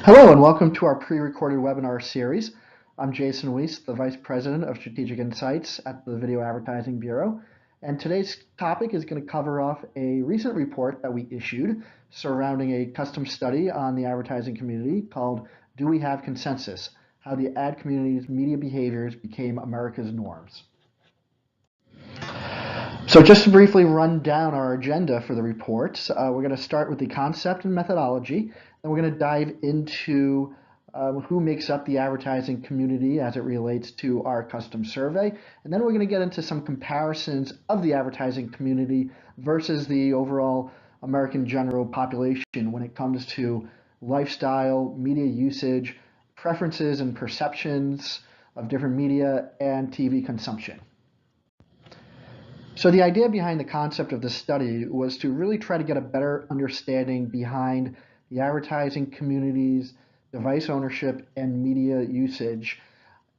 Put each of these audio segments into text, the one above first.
Hello and welcome to our pre-recorded webinar series. I'm Jason Wiese, the Vice President of Strategic Insights at the Video Advertising Bureau. And today's topic is going to cover off a recent report that we issued surrounding a custom study on the advertising community called Do We Have Consensus? How the ad community's media behaviors became America's norms. So just to briefly run down our agenda for the report, we're going to start with the concept and methodology, and we're going to dive into who makes up the advertising community as it relates to our custom survey, and then we're going to get into some comparisons of the advertising community versus the overall American general population when it comes to lifestyle, media usage, preferences and perceptions of different media, and TV consumption. So the idea behind the concept of this study was to really try to get a better understanding behind the advertising community's device ownership and media usage,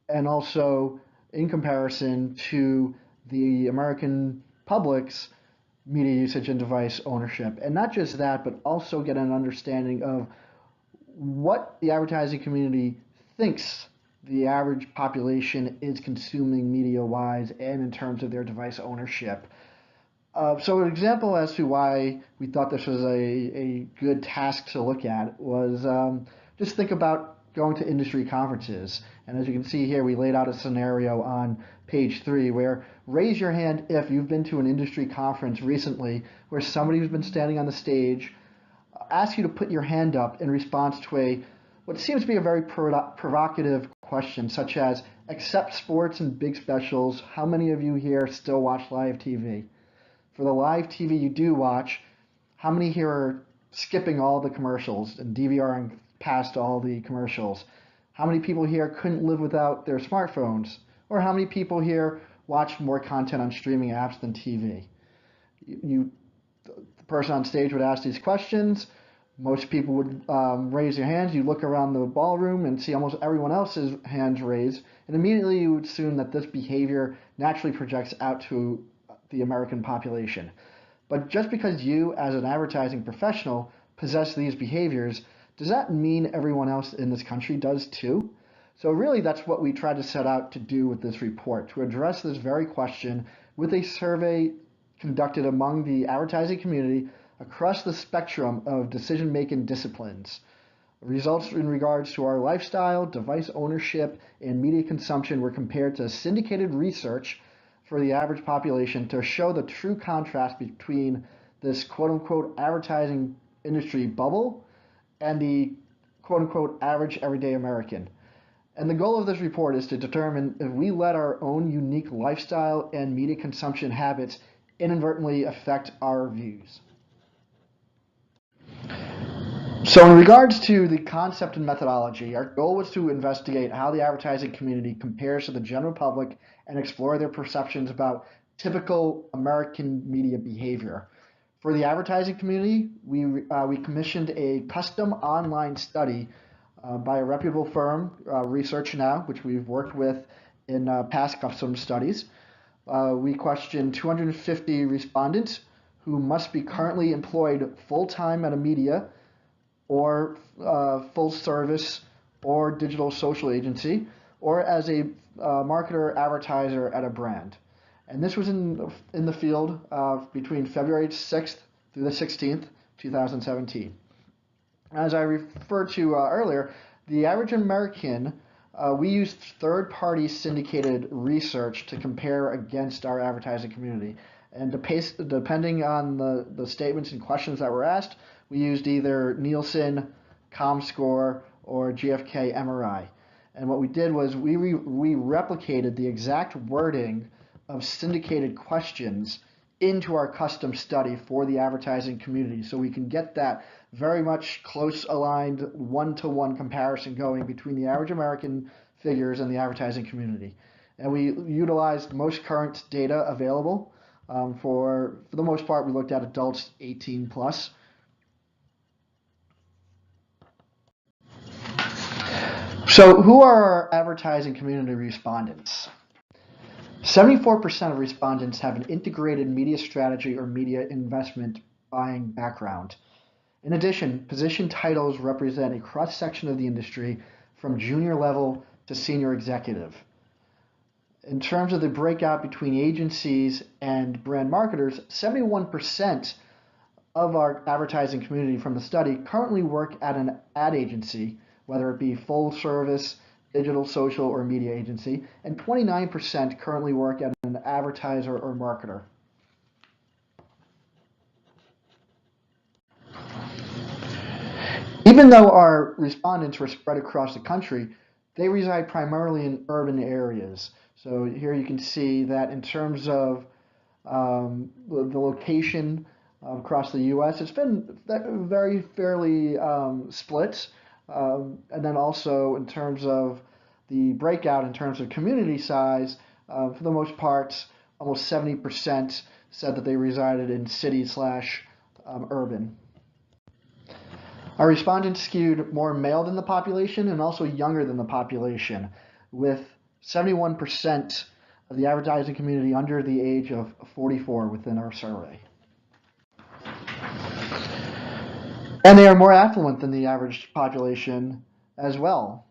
and also in comparison to the American public's media usage and device ownership. And not just that, but also get an understanding of what the advertising community thinks the average population is consuming media-wise and in terms of their device ownership. So an example as to why we thought this was a good task to look at was just think about going to industry conferences. And as you can see here, we laid out a scenario on page 3 where raise your hand if you've been to an industry conference recently where somebody who's been standing on the stage asks you to put your hand up in response to what seems to be a very provocative question, such as, except sports and big specials, how many of you here still watch live TV? For the live TV you do watch, how many here are skipping all the commercials and DVRing past all the commercials? How many people here couldn't live without their smartphones? Or how many people here watch more content on streaming apps than TV? The person on stage would ask these questions. Most people would raise their hands. You look around the ballroom and see almost everyone else's hands raised, and immediately you would assume that this behavior naturally projects out to the American population. But just because you, as an advertising professional, possess these behaviors, does that mean everyone else in this country does too? So really that's what we tried to set out to do with this report, to address this very question with a survey conducted among the advertising community across the spectrum of decision-making disciplines. Results in regards to our lifestyle, device ownership, and media consumption were compared to syndicated research for the average population to show the true contrast between this quote-unquote advertising industry bubble and the quote-unquote average everyday American. And the goal of this report is to determine if we let our own unique lifestyle and media consumption habits inadvertently affect our views. So in regards to the concept and methodology, our goal was to investigate how the advertising community compares to the general public and explore their perceptions about typical American media behavior. For the advertising community, we commissioned a custom online study by a reputable firm, Research Now, which we've worked with in past custom studies. We questioned 250 respondents who must be currently employed full-time at a media or full service or digital social agency, or as a marketer advertiser at a brand. And this was in the field between February 6th through the 16th, 2017. As I referred to earlier, the average American, we used third-party syndicated research to compare against our advertising community. And depending on the statements and questions that were asked, we used either Nielsen, ComScore, or GfK MRI. And what we did was we replicated the exact wording of syndicated questions into our custom study for the advertising community, so we can get that very much close aligned one-to-one comparison going between the average American figures and the advertising community. And we utilized most current data available. For the most part, we looked at adults 18 plus. So who are our advertising community respondents? 74% of respondents have an integrated media strategy or media investment buying background. In addition, position titles represent a cross-section of the industry from junior level to senior executive. In terms of the breakout between agencies and brand marketers, 71% of our advertising community from the study currently work at an ad agency, whether it be full service, digital, social, or media agency, and 29% currently work at an advertiser or marketer. Even though our respondents were spread across the country, they reside primarily in urban areas. So here you can see that in terms of the location across the U.S., it's been very fairly split. And then also in terms of the breakout in terms of community size, for the most part, almost 70% said that they resided in city/urban. Our respondents skewed more male than the population and also younger than the population, with 71% of the advertising community under the age of 44 within our survey. And they are more affluent than the average population as well.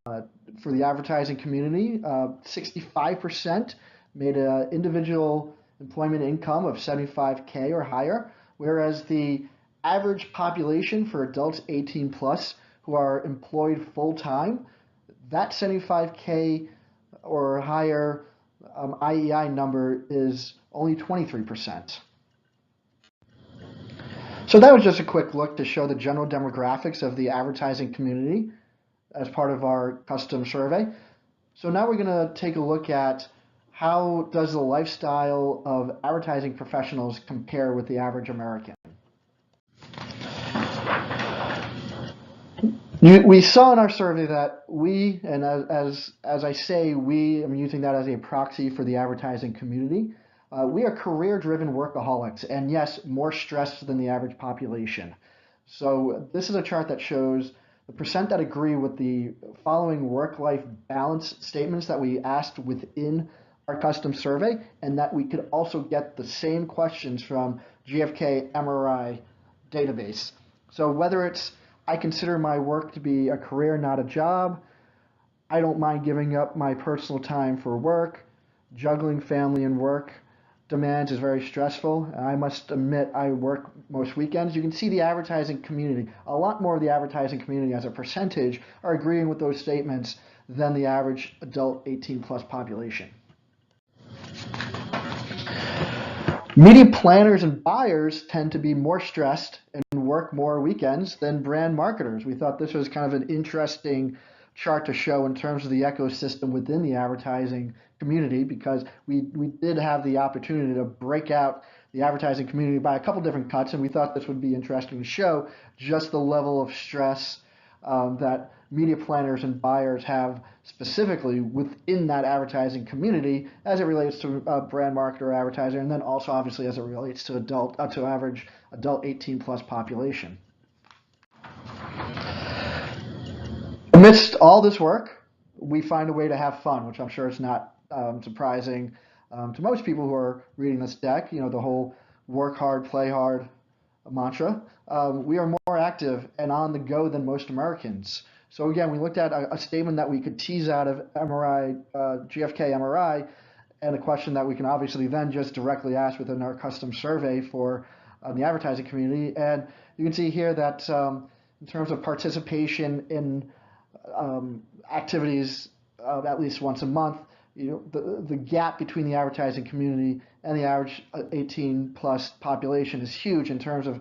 For the advertising community, 65% made an individual employment income of $75K or higher, whereas the average population for adults 18 plus who are employed full-time, that 75K or higher IEI number is only 23%. So that was just a quick look to show the general demographics of the advertising community as part of our custom survey. So now we're going to take a look at how does the lifestyle of advertising professionals compare with the average American. We saw in our survey that we, and as I say we, I'm using that as a proxy for the advertising community, we are career-driven workaholics, and yes, more stressed than the average population. So this is a chart that shows the percent that agree with the following work-life balance statements that we asked within our custom survey, and that we could also get the same questions from GfK MRI database. So whether it's I consider my work to be a career, not a job, I don't mind giving up my personal time for work, juggling family and work demands is very stressful, and I must admit I work most weekends. You can see the advertising community, a lot more of the advertising community as a percentage are agreeing with those statements than the average adult 18 plus population. Media planners and buyers tend to be more stressed and work more weekends than brand marketers. We thought this was kind of an interesting chart to show in terms of the ecosystem within the advertising community, because we did have the opportunity to break out the advertising community by a couple different cuts, and we thought this would be interesting to show just the level of stress that media planners and buyers have specifically within that advertising community as it relates to brand marketer or advertiser, and then also obviously as it relates to average adult 18 plus population. Amidst all this work, we find a way to have fun, which I'm sure is not surprising to most people who are reading this deck. You know, the whole work hard, play hard mantra. We are more active and on the go than most Americans. So again, we looked at a statement that we could tease out of MRI, GfK MRI, and a question that we can obviously then just directly ask within our custom survey for the advertising community. And you can see here that in terms of participation in activities at least once a month, you know, the gap between the advertising community and the average 18 plus population is huge in terms of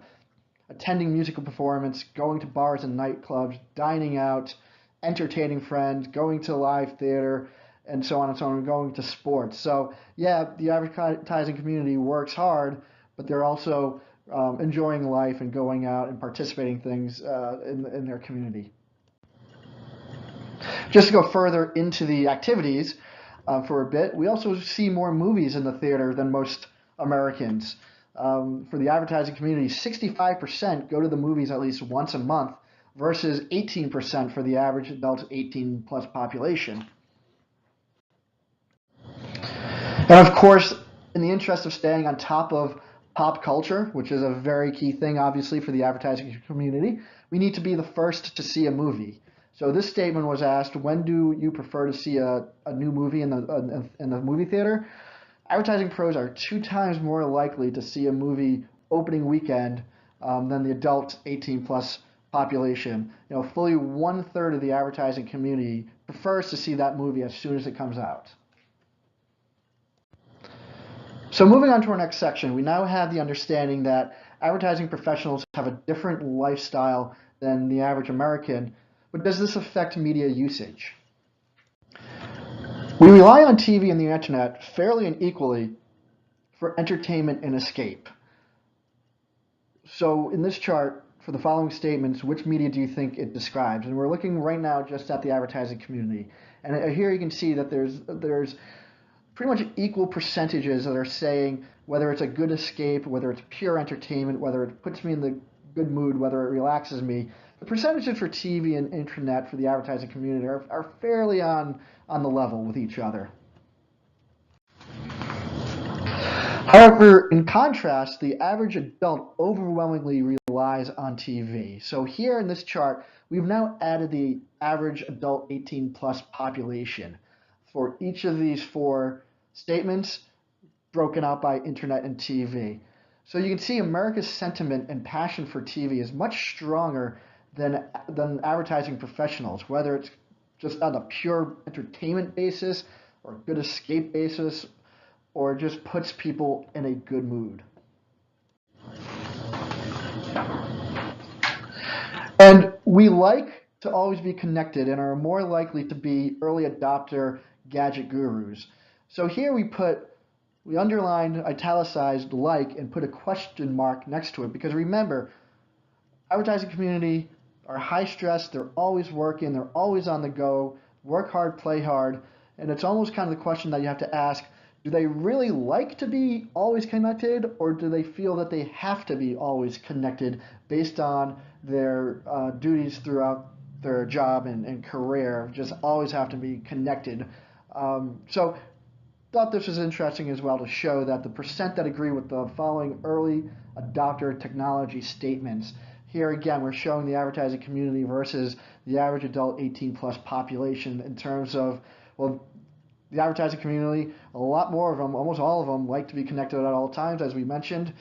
attending musical performance, going to bars and nightclubs, dining out, entertaining friends, going to live theater, and so on and so on, and going to sports. So yeah, the advertising community works hard, but they're also enjoying life and going out and participating things in their community. Just to go further into the activities for a bit, we also see more movies in the theater than most Americans. For the advertising community, 65% go to the movies at least once a month versus 18% for the average adult 18 plus population. And of course, in the interest of staying on top of pop culture, which is a very key thing, obviously, for the advertising community. We need to be the first to see a movie. So this statement was asked, when do you prefer to see a new movie in the movie theater? Advertising pros are 2 times more likely to see a movie opening weekend than the adult 18 plus population. Fully 1/3 of the advertising community prefers to see that movie as soon as it comes out. So moving on to our next section, we now have the understanding that advertising professionals have a different lifestyle than the average American, but does this affect media usage? We rely on TV and the internet fairly and equally for entertainment and escape. So in this chart, for the following statements, which media do you think it describes? And we're looking right now just at the advertising community. And here you can see that there's pretty much equal percentages that are saying whether it's a good escape, whether it's pure entertainment, whether it puts me in the good mood, whether it relaxes me. The percentages for TV and internet for the advertising community are fairly on the level with each other. However, in contrast, the average adult overwhelmingly relies on TV. So here in this chart, we've now added the average adult 18 plus population for each of these 4 statements broken out by internet and TV. So you can see America's sentiment and passion for TV is much stronger than advertising professionals, whether it's just on a pure entertainment basis or good escape basis, or just puts people in a good mood. And we like to always be connected and are more likely to be early adopter gadget gurus. So here we underlined, italicized like, and put a question mark next to it, because remember, advertising community are high stress, they're always working, they're always on the go, work hard, play hard, and it's almost kind of the question that you have to ask, do they really like to be always connected, or do they feel that they have to be always connected based on their duties throughout their job and career, just always have to be connected? So thought this was interesting as well to show that the percent that agree with the following early adopter technology statements. Here again, we're showing the advertising community versus the average adult 18 plus population in terms of, well, the advertising community, a lot more of them, almost all of them, like to be connected at all times, as we mentioned.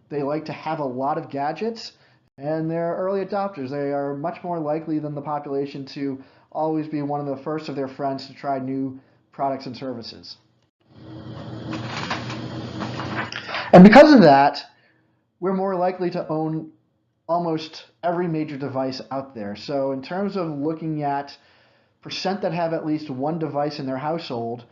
They like to have a lot of gadgets, and they're early adopters. They are much more likely than the population to always be one of the first of their friends to try new products and services. And because of that, we're more likely to own almost every major device out there. So in terms of looking at percent that have at least one device in their household,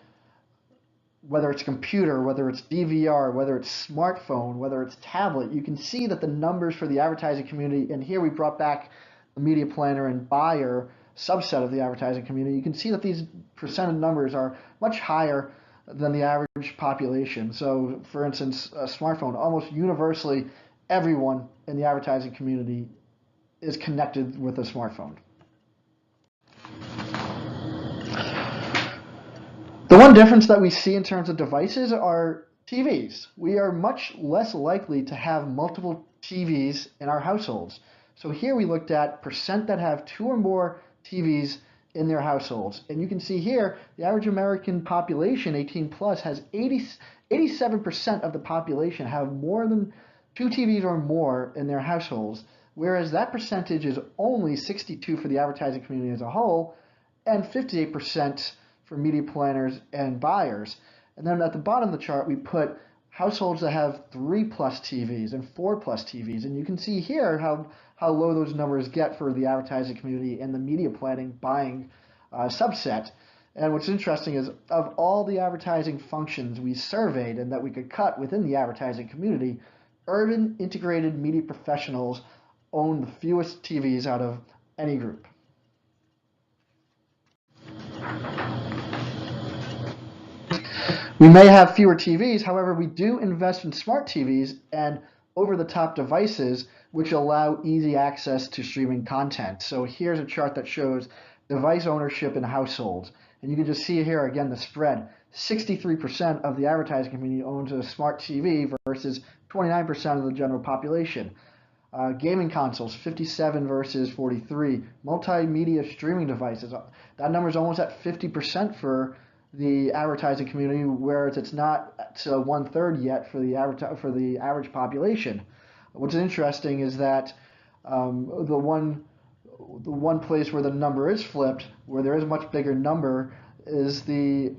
whether it's computer, whether it's DVR, whether it's smartphone, whether it's tablet, you can see that the numbers for the advertising community, and here we brought back the media planner and buyer subset of the advertising community, you can see that these percentage numbers are much higher than the average population. So for instance, a smartphone, almost universally everyone in the advertising community is connected with a smartphone. The one difference that we see in terms of devices are TVs. We are much less likely to have multiple TVs in our households. So here we looked at percent that have 2 or more TVs in their households. And you can see here, the average American population, 18 plus, has 87% of the population have more than 2 TVs or more in their households, whereas that percentage is only 62 for the advertising community as a whole, and 58% for media planners and buyers. And then at the bottom of the chart, we put households that have 3+ TVs and 4+ TVs. And you can see here how low those numbers get for the advertising community and the media planning buying subset. And what's interesting is, of all the advertising functions we surveyed and that we could cut within the advertising community, urban integrated media professionals own the fewest TVs out of any group. We may have fewer TVs, however, we do invest in smart TVs and over-the-top devices which allow easy access to streaming content. So here's a chart that shows device ownership in households. And you can just see here again the spread. 63% of the advertising community owns a smart TV versus 29% of the general population. Gaming consoles, 57 versus 43. Multimedia streaming devices, that number is almost at 50% for the advertising community, whereas it's not to 1/3 yet for the average population. What's interesting is that the one place where the number is flipped, where there is a much bigger number, is the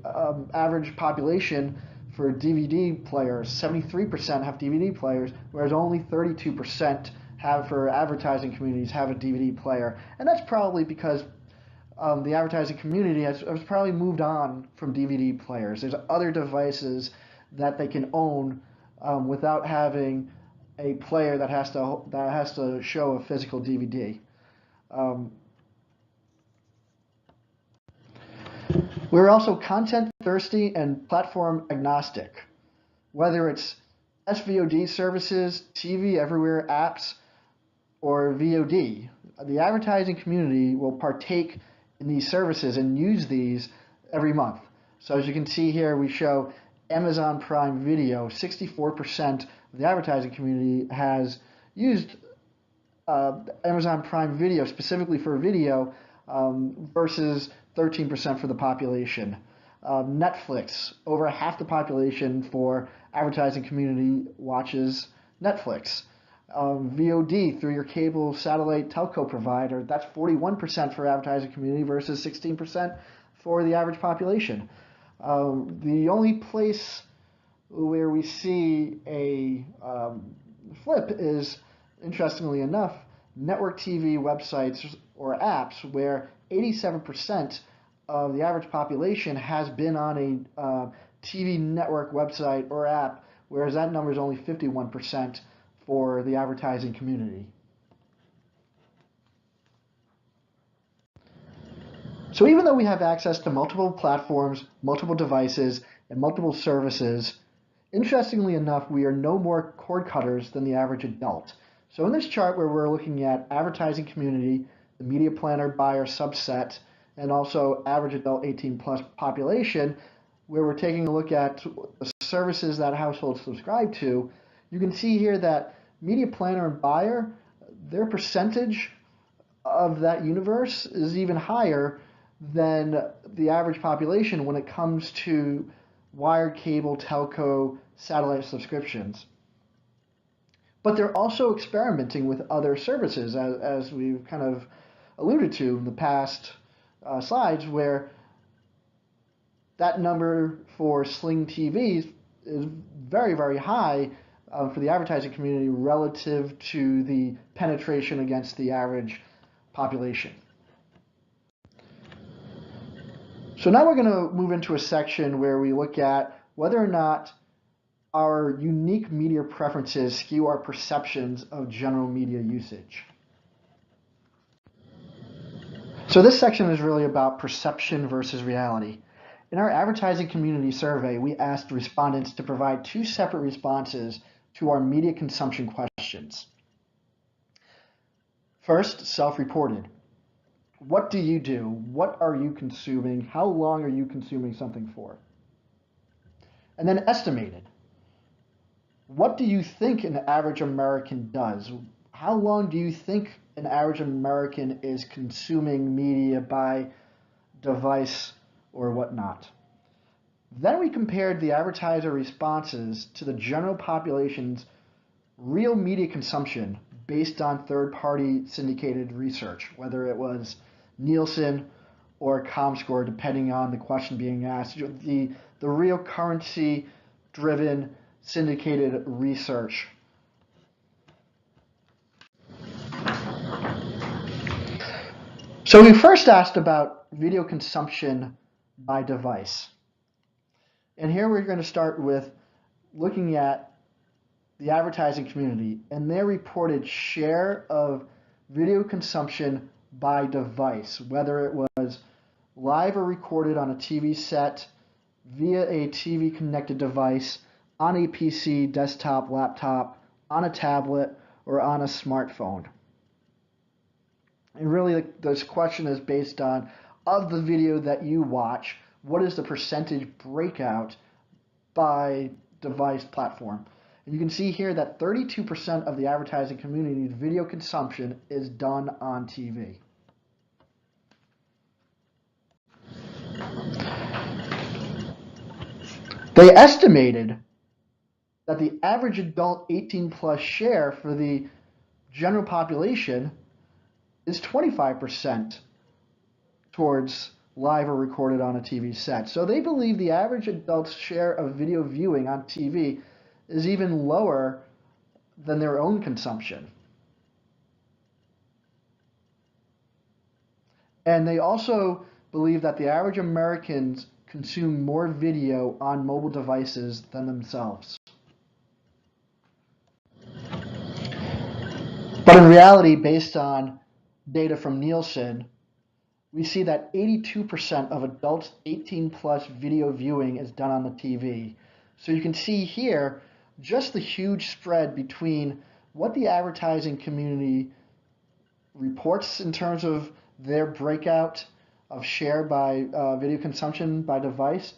average population for DVD players. 73% have DVD players, whereas only 32% have for advertising communities have a DVD player. And that's probably because the advertising community has probably moved on from DVD players. There's other devices that they can own without having a player that has to show a physical DVD. We're also content thirsty and platform agnostic. Whether it's SVOD services, TV everywhere apps, or VOD, the advertising community will partake in these services and use these every month. So as you can see here, we show Amazon Prime Video. 64% of the advertising community has used Amazon Prime Video specifically for video versus 13% for the population. Netflix, over half the population for advertising community watches Netflix. VOD through your cable, satellite, telco provider, that's 41% for advertising community versus 16% for the average population. The only place where we see a flip is, interestingly enough, network TV websites or apps, where 87% of the average population has been on a TV network website or app, whereas that number is only 51% for the advertising community. So even though we have access to multiple platforms, multiple devices, and multiple services, interestingly enough, we are no more cord cutters than the average adult. So in this chart where we're looking at advertising community, the media planner buyer subset, and also average adult 18 plus population, where we're taking a look at the services that households subscribe to, you can see here that media planner and buyer, their percentage of that universe is even higher than the average population when it comes to wired cable, telco, satellite subscriptions. But they're also experimenting with other services, as we've kind of alluded to in the past slides, where that number for Sling TVs is very, very high for the advertising community relative to the penetration against the average population. So now we're going to move into a section where we look at whether or not our unique media preferences skew our perceptions of general media usage. So this section is really about perception versus reality. In our advertising community survey, we asked respondents to provide two separate responses to our media consumption questions. First, self-reported. What do you do? What are you consuming? How long are you consuming something for? And then estimated. What do you think an average American does? How long do you think an average American is consuming media by device or whatnot? Then we compared the advertiser responses to the general population's real media consumption based on third-party syndicated research, whether it was Nielsen or ComScore, depending on the question being asked. The real currency-driven syndicated research. So we first asked about video consumption by device. And here we're going to start with looking at the advertising community and their reported share of video consumption by device, whether it was live or recorded on a TV set, via a TV connected device, on a PC, desktop, laptop, on a tablet, or on a smartphone. And really this question is based on, of the video that you watch, what is the percentage breakout by device platform? And you can see here that 32% of the advertising community's video consumption is done on TV. They estimated that the average adult 18 plus share for the general population is 25% towards live or recorded on a TV set. So they believe the average adult's share of video viewing on TV is even lower than their own consumption. And they also believe that the average Americans consume more video on mobile devices than themselves. But in reality, based on data from Nielsen, we see that 82% of adults 18 plus video viewing is done on the TV. So you can see here just the huge spread between what the advertising community reports in terms of their breakout of share by video consumption by device,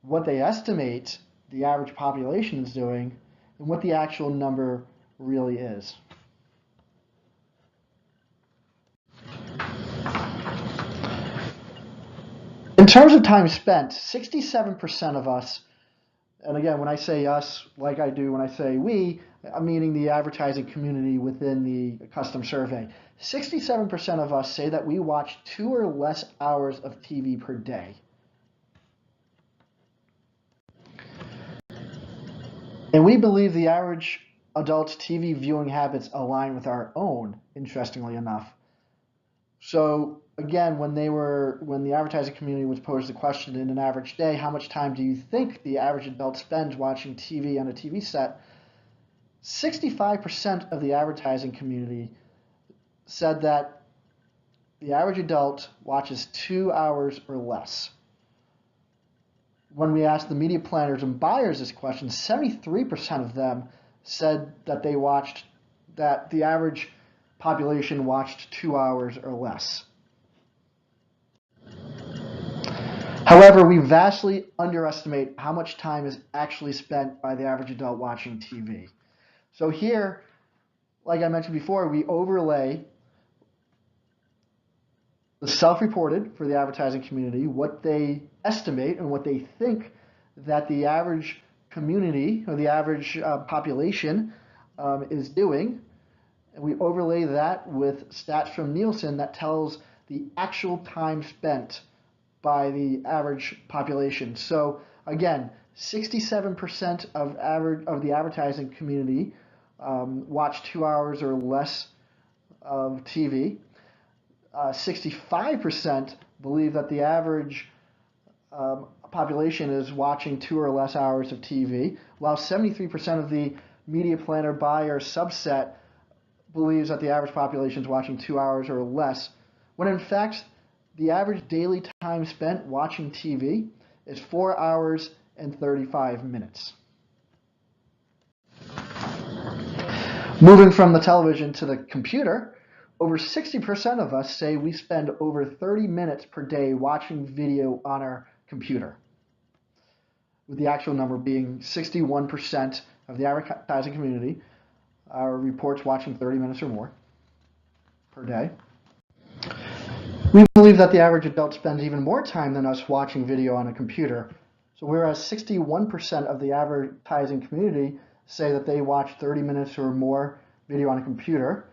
what they estimate the average population is doing, and what the actual number really is. In terms of time spent, 67% of us, and again, when I say us, like I do when I say we, I'm meaning the advertising community within the custom survey. 67% of us say that we watch 2 or less hours of TV per day. And we believe the average adult's TV viewing habits align with our own, interestingly enough. So again, when the advertising community was posed the question in an average day, how much time do you think the average adult spends watching TV on a TV set? 65% of the advertising community said that the average adult watches 2 hours or less. When we asked the media planners and buyers this question, 73% of them said that that the average population watched 2 hours or less. However, we vastly underestimate how much time is actually spent by the average adult watching TV. So here, like I mentioned before, we overlay the self-reported for the advertising community, what they estimate and what they think that the average community or the average population is doing. And we overlay that with stats from Nielsen that tells the actual time spent by the average population. So again, 67% of the advertising community watch 2 hours or less of TV. 65% believe that the average population is watching 2 or less hours of TV, while 73% of the media planner buyer subset believes that the average population is watching 2 hours or less, when in fact the average daily time spent watching TV is 4 hours and 35 minutes. Moving from the television to the computer, over 60% of us say we spend over 30 minutes per day watching video on our computer, with the actual number being 61% of the advertising community reports watching 30 minutes or more per day. We believe that the average adult spends even more time than us watching video on a computer. So whereas 61% of the advertising community say that they watch 30 minutes or more video on a computer,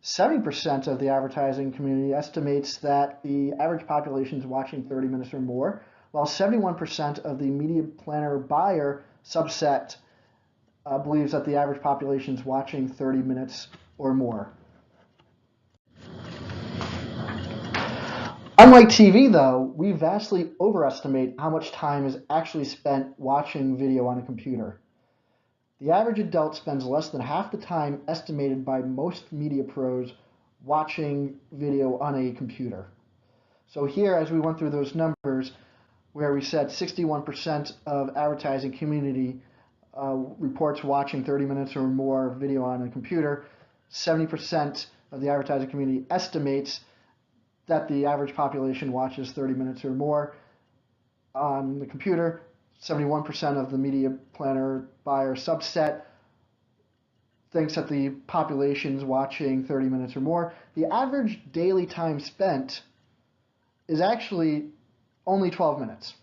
70% of the advertising community estimates that the average population is watching 30 minutes or more, while 71% of the media planner buyer subset believes that the average population is watching 30 minutes or more. Unlike TV, though, we vastly overestimate how much time is actually spent watching video on a computer. The average adult spends less than half the time estimated by most media pros watching video on a computer. So here, as we went through those numbers, where we said 61% of advertising community reports watching 30 minutes or more video on a computer, 70% of the advertising community estimates that the average population watches 30 minutes or more on the computer. 71% of the media planner buyer subset thinks that the population's watching 30 minutes or more. The average daily time spent is actually only 12 minutes.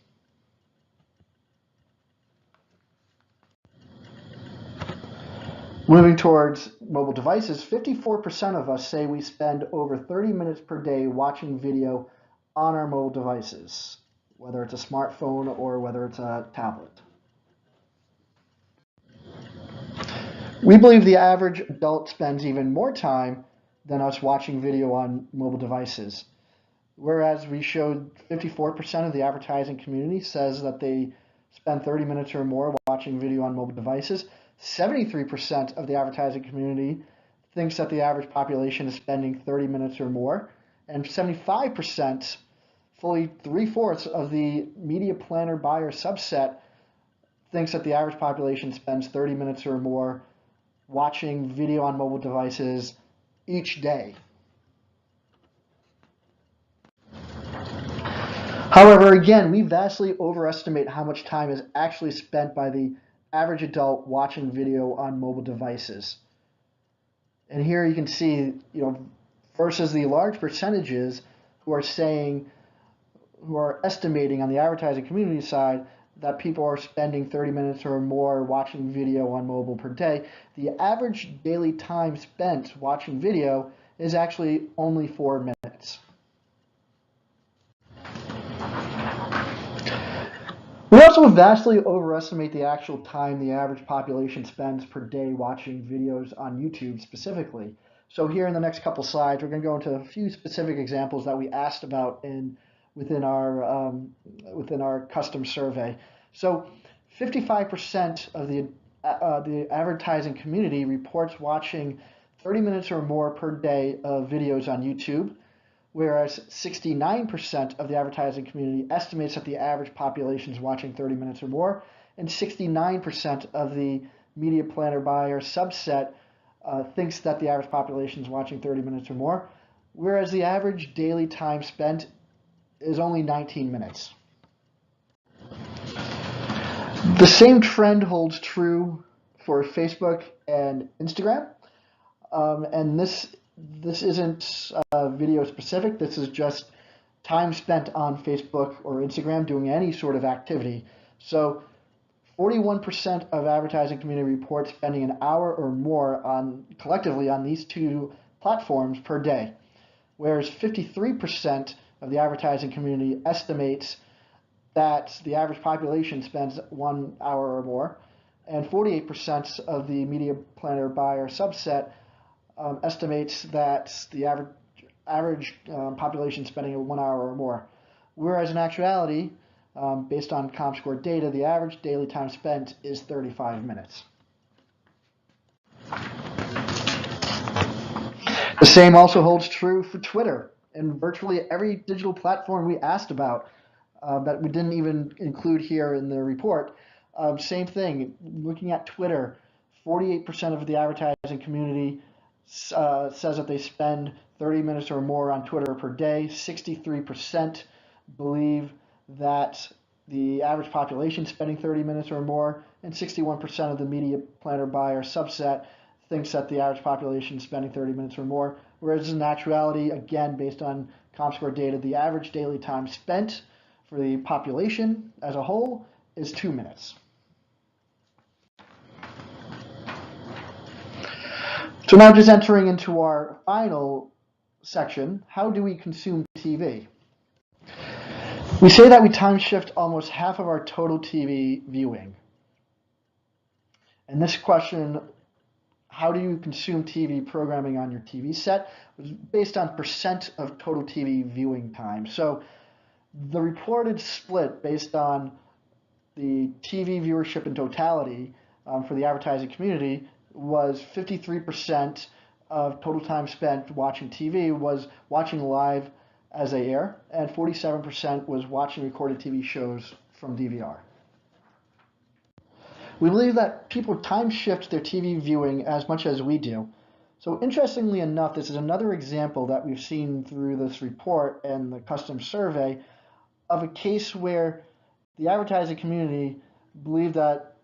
Moving towards mobile devices, 54% of us say we spend over 30 minutes per day watching video on our mobile devices, whether it's a smartphone or whether it's a tablet. We believe the average adult spends even more time than us watching video on mobile devices. Whereas we showed 54% of the advertising community says that they spend 30 minutes or more watching video on mobile devices, 73% of the advertising community thinks that the average population is spending 30 minutes or more, and 75%, fully 3/4 of the media planner buyer subset, thinks that the average population spends 30 minutes or more watching video on mobile devices each day. However, again, we vastly overestimate how much time is actually spent by the average adult watching video on mobile devices. And here you can see, versus the large percentages who are estimating on the advertising community side that people are spending 30 minutes or more watching video on mobile per day, the average daily time spent watching video is actually only 4 minutes. We also vastly overestimate the actual time the average population spends per day watching videos on YouTube specifically. So here in the next couple slides, we're going to go into a few specific examples that we asked about within our custom survey. So 55% of the advertising community reports watching 30 minutes or more per day of videos on YouTube, whereas 69% of the advertising community estimates that the average population is watching 30 minutes or more, and 69% of the media planner buyer subset thinks that the average population is watching 30 minutes or more, whereas the average daily time spent is only 19 minutes. The same trend holds true for Facebook and Instagram, and this isn't video specific. This is just time spent on Facebook or Instagram doing any sort of activity. So 41% of advertising community reports spending an hour or more collectively on these two platforms per day, whereas 53% of the advertising community estimates that the average population spends 1 hour or more, and 48% of the media planner buyer subset estimates that the average population spending 1 hour or more. Whereas in actuality, based on ComScore data, the average daily time spent is 35 minutes. The same also holds true for Twitter and virtually every digital platform we asked about that we didn't even include here in the report. Same thing, looking at Twitter, 48% of the advertising community says that they spend 30 minutes or more on Twitter per day. 63% believe that the average population is spending 30 minutes or more, and 61% of the media planner buyer subset thinks that the average population is spending 30 minutes or more, whereas in actuality, again, based on ComScore data, the average daily time spent for the population as a whole is 2 minutes. So now just entering into our final section, how do we consume TV? We say that we time shift almost half of our total TV viewing. And this question, how do you consume TV programming on your TV set, was based on percent of total TV viewing time. So the reported split based on the TV viewership in totality for the advertising community was 53% of total time spent watching TV was watching live as they air, and 47% was watching recorded TV shows from DVR. We believe that people time shift their TV viewing as much as we do. So interestingly enough, this is another example that we've seen through this report and the custom survey of a case where the advertising community believed that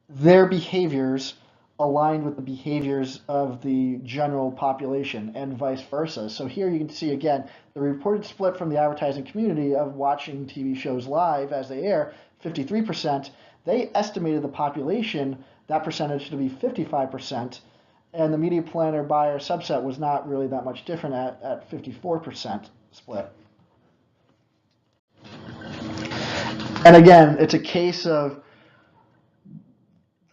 their behaviors aligned with the behaviors of the general population and vice versa. So here you can see again the reported split from the advertising community of watching TV shows live as they air, 53%. They estimated the population, that percentage, to be 55%, and the media planner buyer subset was not really that much different at 54% split. And again, it's a case of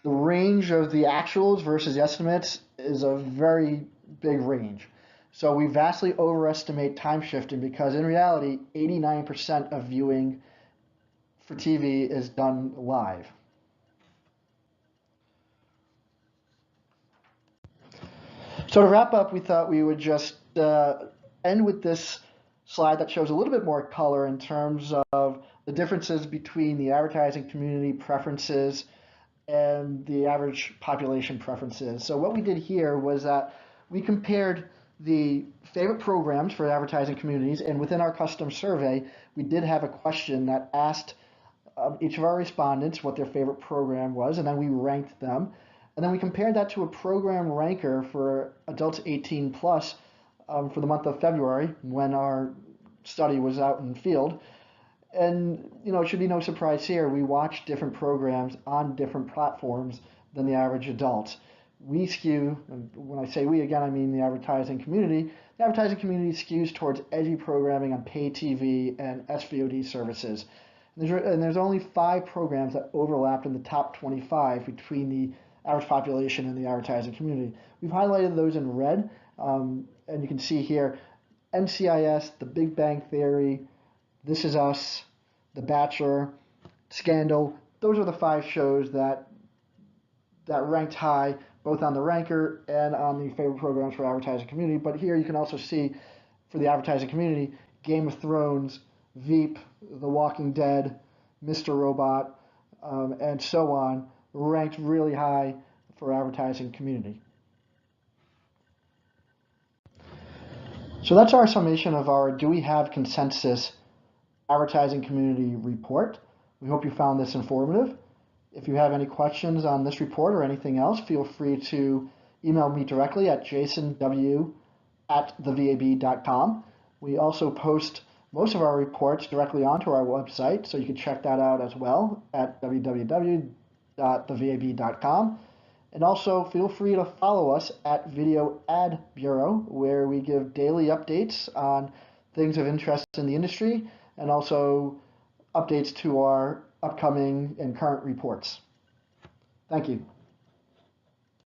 the range of the actuals versus the estimates is a very big range. So we vastly overestimate time shifting because in reality, 89% of viewing for TV is done live. So to wrap up, we thought we would just end with this slide that shows a little bit more color in terms of the differences between the advertising community preferences and the average population preferences. So what we did here was that we compared the favorite programs for advertising communities, and within our custom survey, we did have a question that asked each of our respondents what their favorite program was, and then we ranked them. And then we compared that to a program ranker for adults 18 plus for the month of February when our study was out in the field. And, it should be no surprise here, we watch different programs on different platforms than the average adult. We skew, and when I say we, again, I mean the advertising community. The advertising community skews towards edgy programming on pay TV and SVOD services. And there's only 5 programs that overlap in the top 25 between the average population and the advertising community. We've highlighted those in red, and you can see here NCIS, The Big Bang Theory, This Is Us, The Bachelor, Scandal. Those are the 5 shows that ranked high, both on the ranker and on the favorite programs for advertising community. But here you can also see for the advertising community, Game of Thrones, Veep, The Walking Dead, Mr. Robot, and so on, ranked really high for advertising community. So that's our summation of our Do We Have Consensus advertising community report. We hope you found this informative. If you have any questions on this report or anything else, feel free to email me directly at jasonw@thevab.com. We also post most of our reports directly onto our website, so you can check that out as well at www.thevab.com. And also feel free to follow us at Video Ad Bureau, where we give daily updates on things of interest in the industry and also updates to our upcoming and current reports. Thank you.